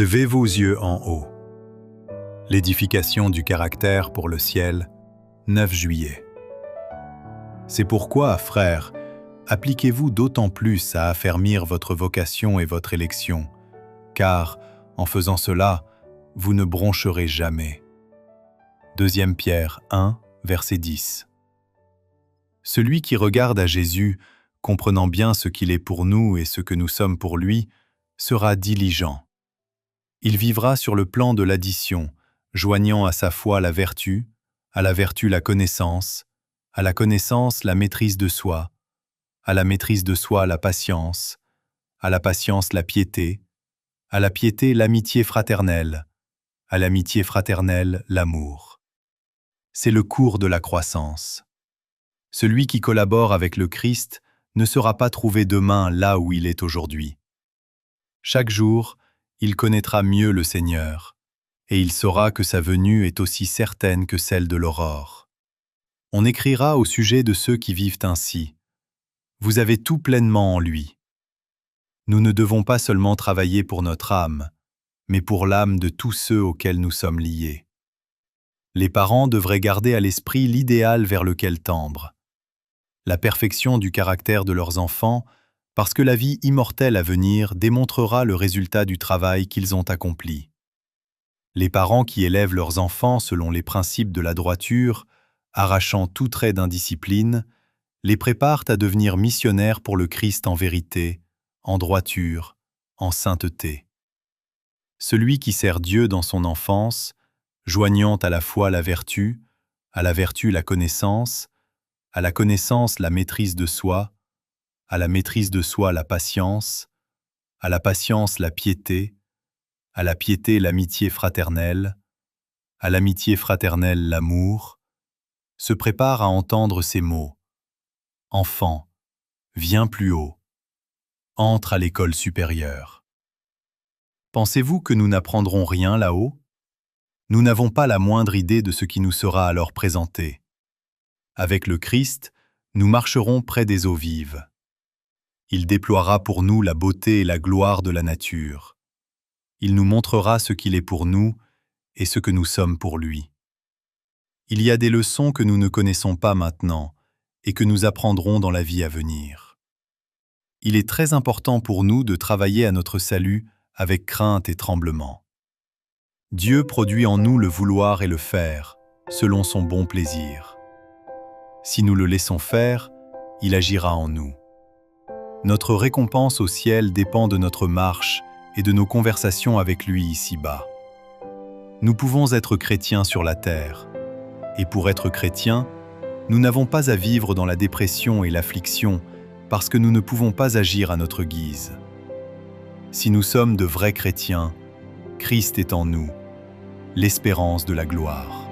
Levez vos yeux en haut. L'édification du caractère pour le ciel, 9 juillet. C'est pourquoi, frères, appliquez-vous d'autant plus à affermir votre vocation et votre élection, car, en faisant cela, vous ne broncherez jamais. 2 Pierre 1, verset 10. Celui qui regarde à Jésus, comprenant bien ce qu'il est pour nous et ce que nous sommes pour lui, sera diligent. Il vivra sur le plan de l'addition, joignant à sa foi la vertu, à la vertu la connaissance, à la connaissance la maîtrise de soi, à la maîtrise de soi la patience, à la patience la piété, à la piété l'amitié fraternelle, à l'amitié fraternelle l'amour. C'est le cours de la croissance. Celui qui collabore avec le Christ ne sera pas trouvé demain là où il est aujourd'hui. Chaque jour, il connaîtra mieux le Seigneur, et il saura que sa venue est aussi certaine que celle de l'aurore. On écrira au sujet de ceux qui vivent ainsi. Vous avez tout pleinement en lui. Nous ne devons pas seulement travailler pour notre âme, mais pour l'âme de tous ceux auxquels nous sommes liés. Les parents devraient garder à l'esprit l'idéal vers lequel tendre. La perfection du caractère de leurs enfants, parce que la vie immortelle à venir démontrera le résultat du travail qu'ils ont accompli. Les parents qui élèvent leurs enfants selon les principes de la droiture, arrachant tout trait d'indiscipline, les préparent à devenir missionnaires pour le Christ en vérité, en droiture, en sainteté. Celui qui sert Dieu dans son enfance, joignant à la foi la vertu la connaissance, à la connaissance la maîtrise de soi, à la maîtrise de soi la patience, à la patience la piété, à la piété l'amitié fraternelle, à l'amitié fraternelle l'amour, se prépare à entendre ces mots. Enfant, viens plus haut. Entre à l'école supérieure. Pensez-vous que nous n'apprendrons rien là-haut? Nous n'avons pas la moindre idée de ce qui nous sera alors présenté. Avec le Christ, nous marcherons près des eaux vives. Il déploiera pour nous la beauté et la gloire de la nature. Il nous montrera ce qu'il est pour nous et ce que nous sommes pour lui. Il y a des leçons que nous ne connaissons pas maintenant et que nous apprendrons dans la vie à venir. Il est très important pour nous de travailler à notre salut avec crainte et tremblement. Dieu produit en nous le vouloir et le faire, selon son bon plaisir. Si nous le laissons faire, il agira en nous. Notre récompense au ciel dépend de notre marche et de nos conversations avec lui ici-bas. Nous pouvons être chrétiens sur la terre, et pour être chrétiens, nous n'avons pas à vivre dans la dépression et l'affliction parce que nous ne pouvons pas agir à notre guise. Si nous sommes de vrais chrétiens, Christ est en nous, l'espérance de la gloire.